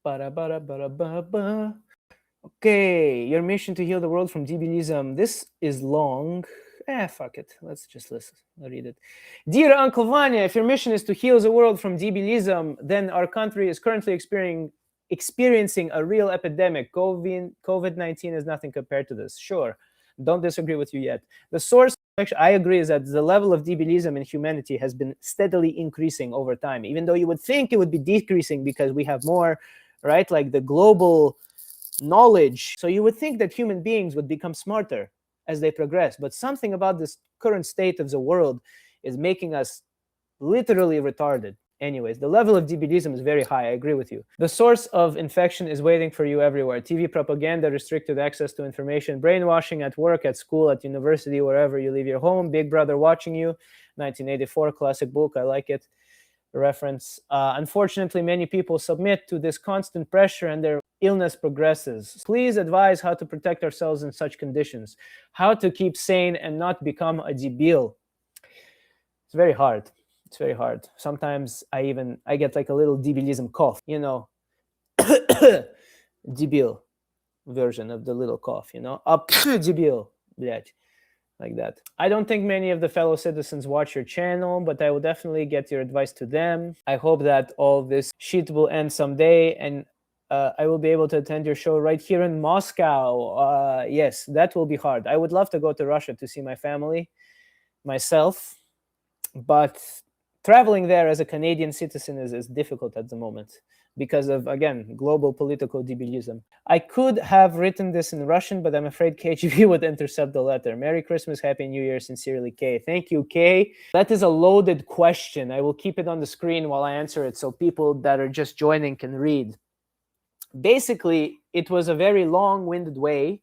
Ba-da-ba-da-ba-da-ba-ba. Okay, your mission to heal the world from debilism. This is long. Fuck it. Let's just listen. I'll read it. Dear Uncle Vanya, if your mission is to heal the world from debilism, then our country is currently experiencing a real epidemic. COVID-19 is nothing compared to this. Sure, don't disagree with you yet. The source, actually, I agree, is that the level of debilism in humanity has been steadily increasing over time, even though you would think it would be decreasing because we have more, right? Like the global knowledge. So you would think that human beings would become smarter as they progress. But something about this current state of the world is making us literally retarded. Anyways, the level of debilism is very high. I agree with you. The source of infection is waiting for you everywhere. TV propaganda, restricted access to information, brainwashing at work, at school, at university, wherever you leave your home. Big Brother watching you. 1984, classic book. I like it. Reference. Unfortunately, many people submit to this constant pressure and their illness progresses. Please advise how to protect ourselves in such conditions, how to keep sane and not become a debil. It's very hard. It's very hard. Sometimes I get like a little debilism cough, you know, debil version of the little cough, you know, up debil, блядь, like that. I don't think many of the fellow citizens watch your channel, but I will definitely get your advice to them. I hope that all this shit will end someday, and I will be able to attend your show right here in Moscow. Yes, that will be hard. I would love to go to Russia to see my family, myself, but traveling there as a Canadian citizen is difficult at the moment because of, again, global political debilism. I could have written this in Russian, but I'm afraid KGB would intercept the letter. Merry Christmas, Happy New Year, sincerely, Kay. Thank you, Kay. That is a loaded question. I will keep it on the screen while I answer it so people that are just joining can read. Basically, it was a very long-winded way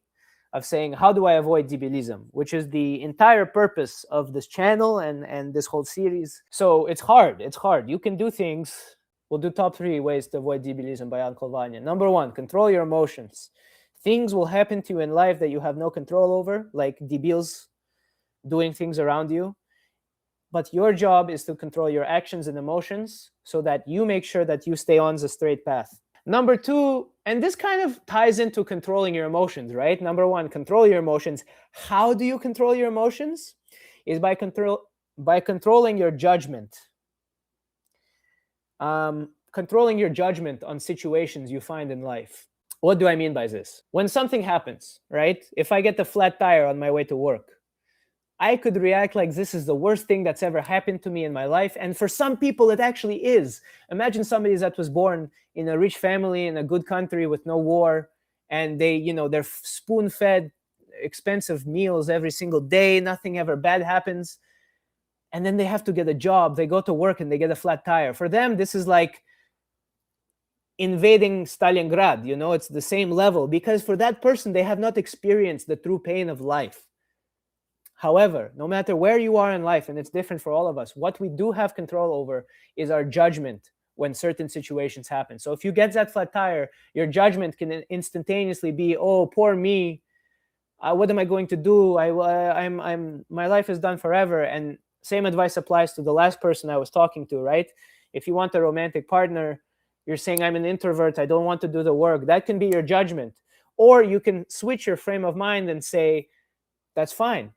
of saying, how do I avoid debilism, which is the entire purpose of this channel and this whole series. So it's hard. It's hard. You can do things. We'll do top 3 ways to avoid debilism by Uncle Vanya. Number 1, control your emotions. Things will happen to you in life that you have no control over, like debils doing things around you. But your job is to control your actions and emotions so that you make sure that you stay on the straight path. Number 2, and this kind of ties into controlling your emotions, right? Number 1, control your emotions. How do you control your emotions? Is by controlling your judgment. Controlling your judgment on situations you find in life. What do I mean by this? When something happens, right? If I get a flat tire on my way to work, I could react like this is the worst thing that's ever happened to me in my life. And for some people, it actually is. Imagine somebody that was born in a rich family in a good country with no war, and they're spoon-fed expensive meals every single day. Nothing ever bad happens. And then they have to get a job. They go to work and they get a flat tire. For them, this is like invading Stalingrad. It's the same level, because for that person, they have not experienced the true pain of life. However, no matter where you are in life, and it's different for all of us, what we do have control over is our judgment when certain situations happen. So if you get that flat tire, your judgment can instantaneously be, oh, poor me. What am I going to do? My life is done forever. And same advice applies to the last person I was talking to, right? If you want a romantic partner, you're saying, I'm an introvert, I don't want to do the work. That can be your judgment. Or you can switch your frame of mind and say, that's fine.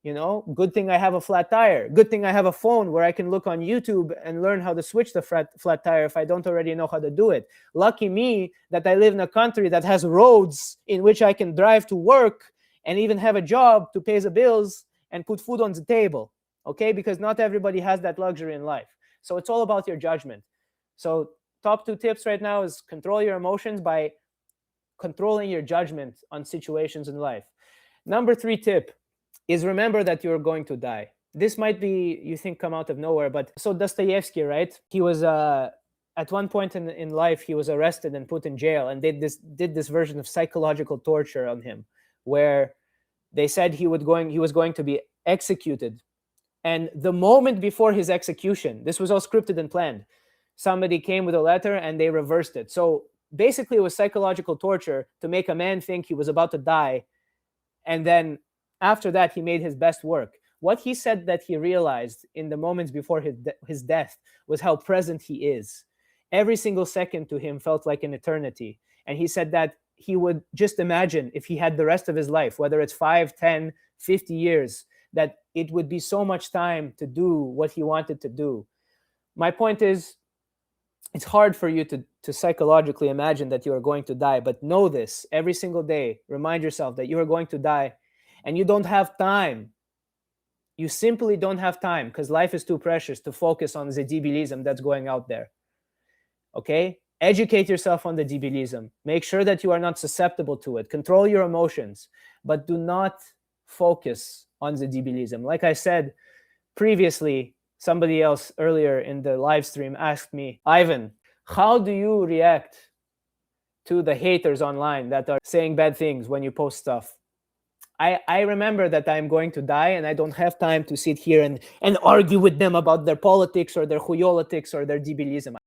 Good thing I have a flat tire. Good thing I have a phone where I can look on YouTube and learn how to switch the flat tire if I don't already know how to do it. Lucky me that I live in a country that has roads in which I can drive to work and even have a job to pay the bills and put food on the table, okay? Because not everybody has that luxury in life. So it's all about your judgment. So top 2 tips right now is control your emotions by controlling your judgment on situations in life. Number 3 tip is remember that you're going to die. This might be, you think, come out of nowhere, but so Dostoevsky, right? He was, at one point in life, he was arrested and put in jail, and did this version of psychological torture on him, where they said he was going to be executed. And the moment before his execution, this was all scripted and planned, somebody came with a letter and they reversed it. So basically it was psychological torture to make a man think he was about to die, and then after that, he made his best work. What he said that he realized in the moments before his death was how present he is. Every single second to him felt like an eternity. And he said that he would just imagine if he had the rest of his life, whether it's 5, 10, 50 years, that it would be so much time to do what he wanted to do. My point is, it's hard for you to psychologically imagine that you are going to die, but know this every single day. Remind yourself that you are going to die and you don't have time. You simply don't have time because life is too precious to focus on the debilism that's going out there. Okay? Educate yourself on the debilism. Make sure that you are not susceptible to it. Control your emotions, but do not focus on the debilism. Like I said previously, somebody else earlier in the live stream asked me, Ivan, how do you react to the haters online that are saying bad things when you post stuff? I remember that I'm going to die and I don't have time to sit here and argue with them about their politics or their huyolitics or their debilism.